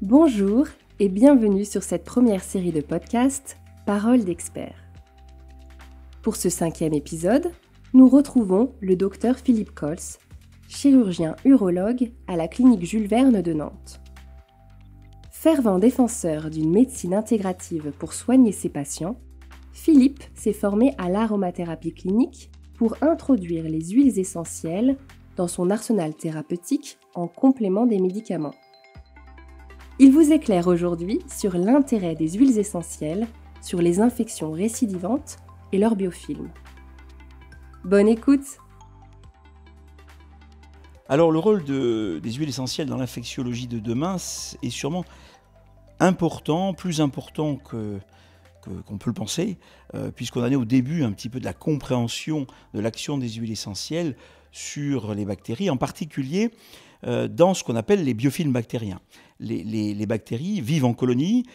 Bonjour et bienvenue sur cette première série de podcasts Paroles d'experts. Pour ce 5e épisode, nous retrouvons le docteur Philippe Colls, chirurgien urologue à la clinique Jules Verne de Nantes. Fervent défenseur d'une médecine intégrative pour soigner ses patients, Philippe s'est formé à l'aromathérapie clinique pour introduire les huiles essentielles dans son arsenal thérapeutique en complément des médicaments. Il vous éclaire aujourd'hui sur l'intérêt des huiles essentielles sur les infections récidivantes et leurs biofilms. Bonne écoute! Alors le rôle des huiles essentielles dans l'infectiologie de demain est sûrement important, plus important qu'on peut le penser, puisqu'on en est au début un petit peu de la compréhension de l'action des huiles essentielles sur les bactéries, en particulier dans ce qu'on appelle les biofilms bactériens. Les bactéries vivent en colonies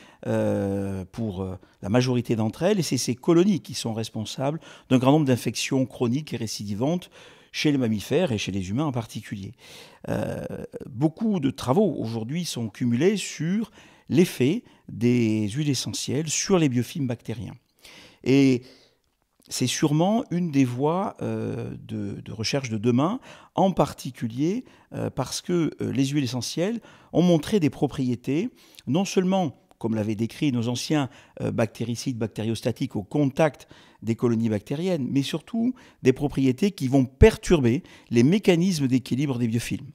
pour la majorité d'entre elles, et c'est ces colonies qui sont responsables d'un grand nombre d'infections chroniques et récidivantes chez les mammifères et chez les humains en particulier. Beaucoup de travaux aujourd'hui sont cumulés sur l'effet des huiles essentielles sur les biofilms bactériens. Et c'est sûrement une des voies de recherche de demain, en particulier parce que les huiles essentielles ont montré des propriétés, non seulement, comme l'avaient décrit nos anciens bactéricides, bactériostatiques au contact des colonies bactériennes, mais surtout des propriétés qui vont perturber les mécanismes d'équilibre des biofilms.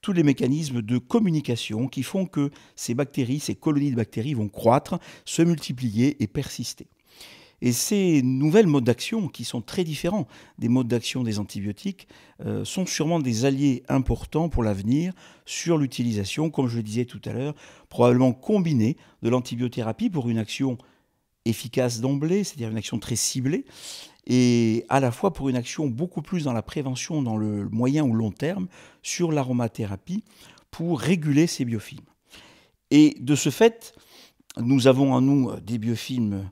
Tous les mécanismes de communication qui font que ces bactéries, ces colonies de bactéries vont croître, se multiplier et persister. Et ces nouvelles modes d'action, qui sont très différents des modes d'action des antibiotiques, sont sûrement des alliés importants pour l'avenir sur l'utilisation, comme je le disais tout à l'heure, probablement combinée de l'antibiothérapie pour une action efficace d'emblée, c'est-à-dire une action très ciblée, et à la fois pour une action beaucoup plus dans la prévention, dans le moyen ou long terme, sur l'aromathérapie, pour réguler ces biofilms. Et de ce fait, nous avons en nous des biofilms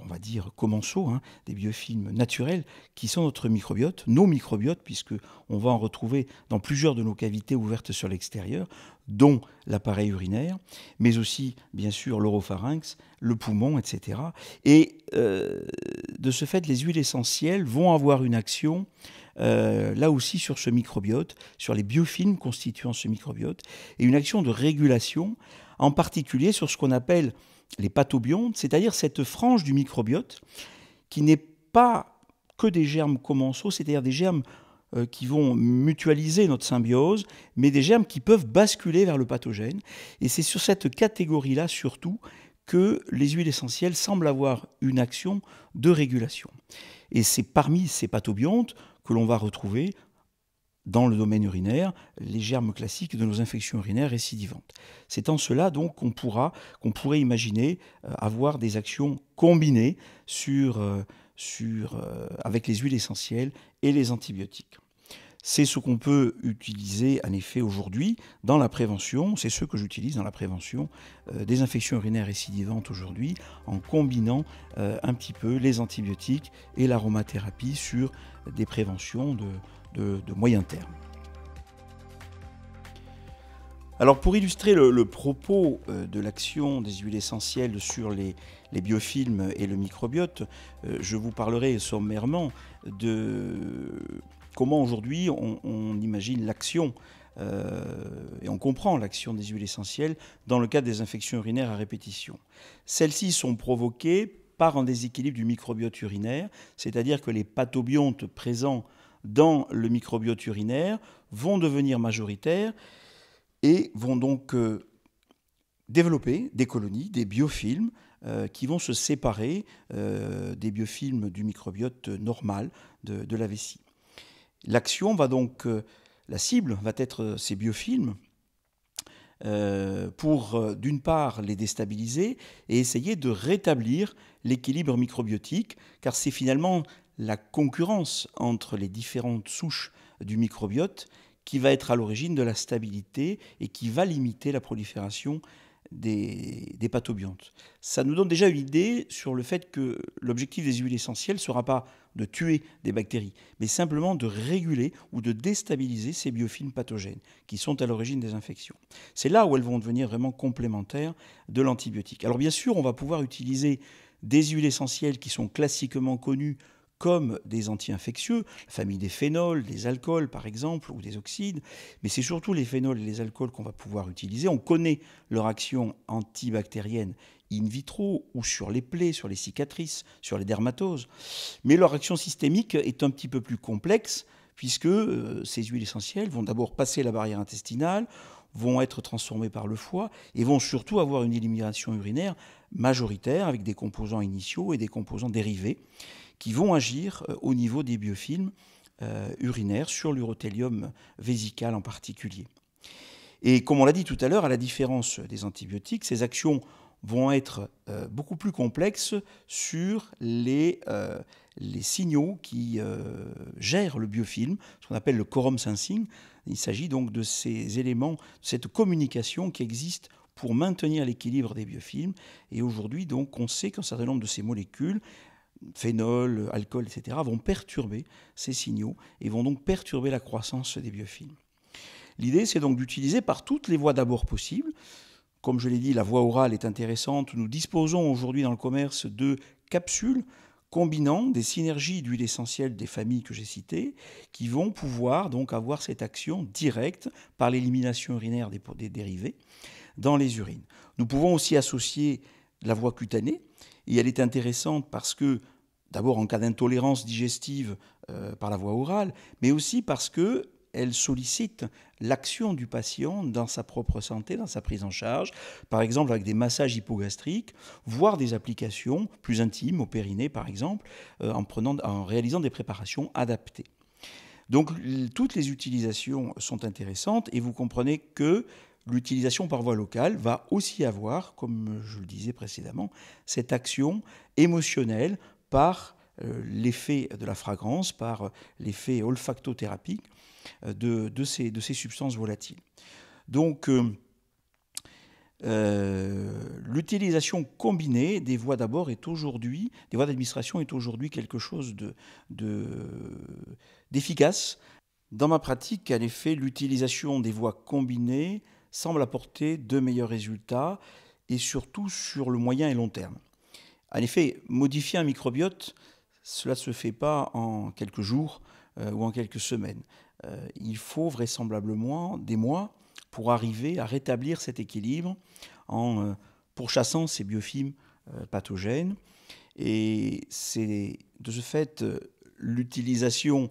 on va dire commensaux, des biofilms naturels qui sont notre microbiote, nos microbiotes, puisqu'on va en retrouver dans plusieurs de nos cavités ouvertes sur l'extérieur, dont l'appareil urinaire, mais aussi, bien sûr, l'oropharynx, le poumon, etc. Et de ce fait, les huiles essentielles vont avoir une action là aussi sur ce microbiote, sur les biofilms constituant ce microbiote, et une action de régulation, en particulier sur ce qu'on appelle les pathobiontes, c'est-à-dire cette frange du microbiote qui n'est pas que des germes commensaux, c'est-à-dire des germes qui vont mutualiser notre symbiose, mais des germes qui peuvent basculer vers le pathogène. Et c'est sur cette catégorie-là surtout que les huiles essentielles semblent avoir une action de régulation. Et c'est parmi ces pathobiontes que l'on va retrouver dans le domaine urinaire, les germes classiques de nos infections urinaires récidivantes. C'est en cela donc qu'on pourrait imaginer avoir des actions combinées avec les huiles essentielles et les antibiotiques. C'est ce qu'on peut utiliser en effet aujourd'hui dans la prévention, c'est ce que j'utilise dans la prévention des infections urinaires récidivantes aujourd'hui, en combinant un petit peu les antibiotiques et l'aromathérapie sur des préventions de moyen terme. Alors pour illustrer le propos de l'action des huiles essentielles sur les biofilms et le microbiote, je vous parlerai sommairement de comment aujourd'hui on imagine l'action et on comprend l'action des huiles essentielles dans le cadre des infections urinaires à répétition. Celles-ci sont provoquées par un déséquilibre du microbiote urinaire, c'est-à-dire que les pathobiontes présents dans le microbiote urinaire vont devenir majoritaires et vont donc développer des colonies, des biofilms qui vont se séparer des biofilms du microbiote normal de la vessie. L'action va donc, la cible va être ces biofilms pour d'une part les déstabiliser et essayer de rétablir l'équilibre microbiotique, car c'est finalement la concurrence entre les différentes souches du microbiote qui va être à l'origine de la stabilité et qui va limiter la prolifération des pathobiontes. Ça nous donne déjà une idée sur le fait que l'objectif des huiles essentielles ne sera pas de tuer des bactéries, mais simplement de réguler ou de déstabiliser ces biofilms pathogènes qui sont à l'origine des infections. C'est là où elles vont devenir vraiment complémentaires de l'antibiotique. Alors bien sûr, on va pouvoir utiliser des huiles essentielles qui sont classiquement connues comme des anti-infectieux, la famille des phénols, des alcools par exemple, ou des oxydes, mais c'est surtout les phénols et les alcools qu'on va pouvoir utiliser. On connaît leur action antibactérienne in vitro ou sur les plaies, sur les cicatrices, sur les dermatoses, mais leur action systémique est un petit peu plus complexe puisque ces huiles essentielles vont d'abord passer la barrière intestinale, vont être transformées par le foie et vont surtout avoir une élimination urinaire majoritaire avec des composants initiaux et des composants dérivés qui vont agir au niveau des biofilms urinaires sur l'urothélium vésical en particulier. Et comme on l'a dit tout à l'heure, à la différence des antibiotiques, ces actions vont être beaucoup plus complexes sur les signaux qui gèrent le biofilm, ce qu'on appelle le quorum sensing. Il s'agit donc de ces éléments, cette communication qui existe pour maintenir l'équilibre des biofilms. Et aujourd'hui, donc, on sait qu'un certain nombre de ces molécules, phénol, alcool, etc., vont perturber ces signaux et vont donc perturber la croissance des biofilms. L'idée, c'est donc d'utiliser par toutes les voies d'abord possibles. Comme je l'ai dit, la voie orale est intéressante. Nous disposons aujourd'hui dans le commerce de capsules combinant des synergies d'huiles essentielles des familles que j'ai citées, qui vont pouvoir donc avoir cette action directe par l'élimination urinaire des dérivés dans les urines. Nous pouvons aussi associer la voie cutanée, et elle est intéressante parce que, d'abord en cas d'intolérance digestive par la voie orale, mais aussi parce qu'elle sollicite l'action du patient dans sa propre santé, dans sa prise en charge, par exemple avec des massages hypogastriques, voire des applications plus intimes, au périnée par exemple, en réalisant des préparations adaptées. Donc toutes les utilisations sont intéressantes et vous comprenez que l'utilisation par voie locale va aussi avoir, comme je le disais précédemment, cette action émotionnelle par l'effet de la fragrance, par l'effet olfactothérapique de ces substances volatiles. Donc, l'utilisation combinée des voies d'administration est aujourd'hui quelque chose d'efficace. Dans ma pratique, en effet, l'utilisation des voies combinées semble apporter de meilleurs résultats et surtout sur le moyen et long terme. En effet, modifier un microbiote, cela ne se fait pas en quelques jours ou en quelques semaines. Il faut vraisemblablement des mois pour arriver à rétablir cet équilibre en pourchassant ces biofilms pathogènes. Et c'est de ce fait l'utilisation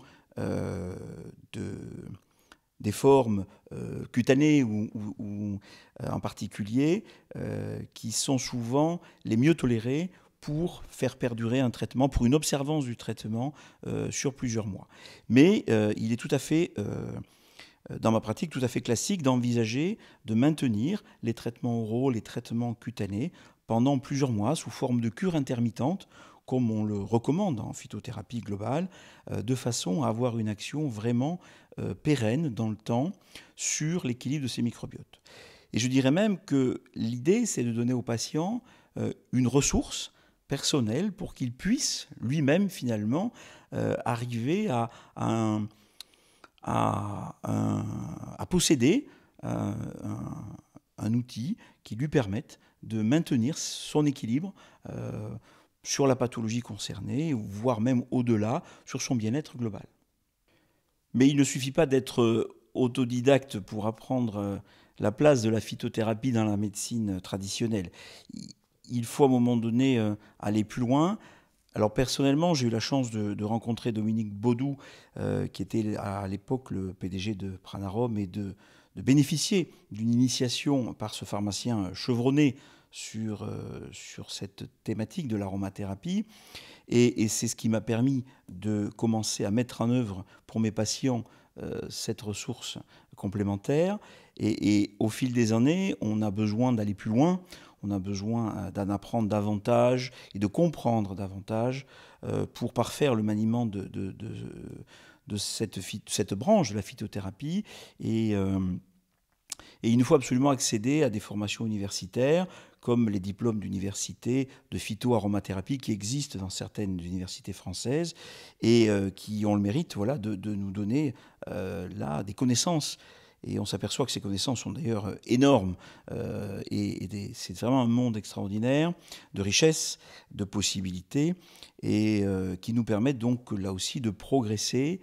des formes cutanées ou en particulier qui sont souvent les mieux tolérées pour faire perdurer un traitement, pour une observance du traitement sur plusieurs mois. Mais il est tout à fait, dans ma pratique, tout à fait classique d'envisager de maintenir les traitements oraux, les traitements cutanés pendant plusieurs mois sous forme de cure intermittente, comme on le recommande en phytothérapie globale, de façon à avoir une action vraiment pérenne dans le temps sur l'équilibre de ces microbiotes. Et je dirais même que l'idée, c'est de donner au patient une ressource personnelle pour qu'il puisse lui-même finalement arriver à posséder un outil qui lui permette de maintenir son équilibre sur la pathologie concernée, voire même au-delà, sur son bien-être global. Mais il ne suffit pas d'être autodidacte pour apprendre la place de la phytothérapie dans la médecine traditionnelle. Il faut à un moment donné aller plus loin. Alors personnellement, j'ai eu la chance de rencontrer Dominique Baudou, qui était à l'époque le PDG de Pranarom, et de bénéficier d'une initiation par ce pharmacien chevronné sur cette thématique de l'aromathérapie. Et c'est ce qui m'a permis de commencer à mettre en œuvre pour mes patients cette ressource complémentaire. Et au fil des années, on a besoin d'aller plus loin, on a besoin d'en apprendre davantage et de comprendre davantage pour parfaire le maniement de cette branche de la phytothérapie et Et il nous faut absolument accéder à des formations universitaires, comme les diplômes d'université de phytoaromathérapie qui existent dans certaines universités françaises et qui ont le mérite de nous donner là des connaissances. Et on s'aperçoit que ces connaissances sont d'ailleurs énormes. C'est vraiment un monde extraordinaire de richesse, de possibilités, et qui nous permettent donc là aussi de progresser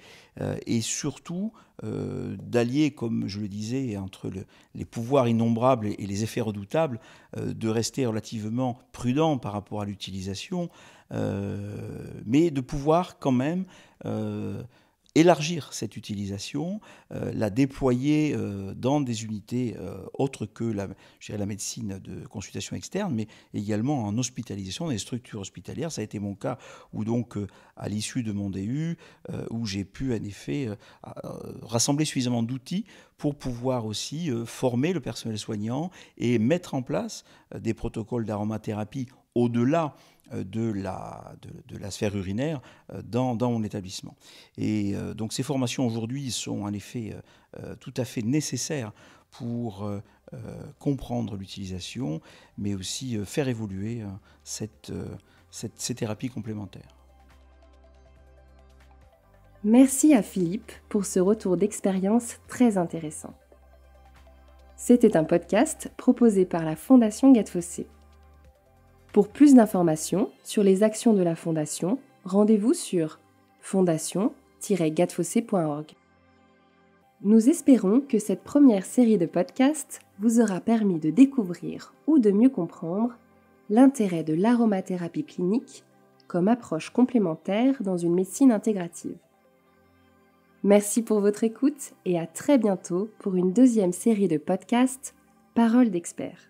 et surtout d'allier, comme je le disais, entre les pouvoirs innombrables et les effets redoutables, de rester relativement prudent par rapport à l'utilisation, mais de pouvoir quand même élargir cette utilisation, la déployer dans des unités autres que la médecine de consultation externe, mais également en hospitalisation, dans les structures hospitalières. Ça a été mon cas où donc, à l'issue de mon DU, où j'ai pu en effet rassembler suffisamment d'outils pour pouvoir aussi former le personnel soignant et mettre en place des protocoles d'aromathérapie au-delà de la sphère urinaire dans mon établissement. Et donc ces formations aujourd'hui sont en effet tout à fait nécessaires pour comprendre l'utilisation, mais aussi faire évoluer ces thérapies complémentaires. Merci à Philippe pour ce retour d'expérience très intéressant. C'était un podcast proposé par la Fondation Gattefossé. Pour plus d'informations sur les actions de la Fondation, rendez-vous sur fondation-gattefossé.org. Nous espérons que cette première série de podcasts vous aura permis de découvrir ou de mieux comprendre l'intérêt de l'aromathérapie clinique comme approche complémentaire dans une médecine intégrative. Merci pour votre écoute et à très bientôt pour une deuxième série de podcasts Paroles d'experts.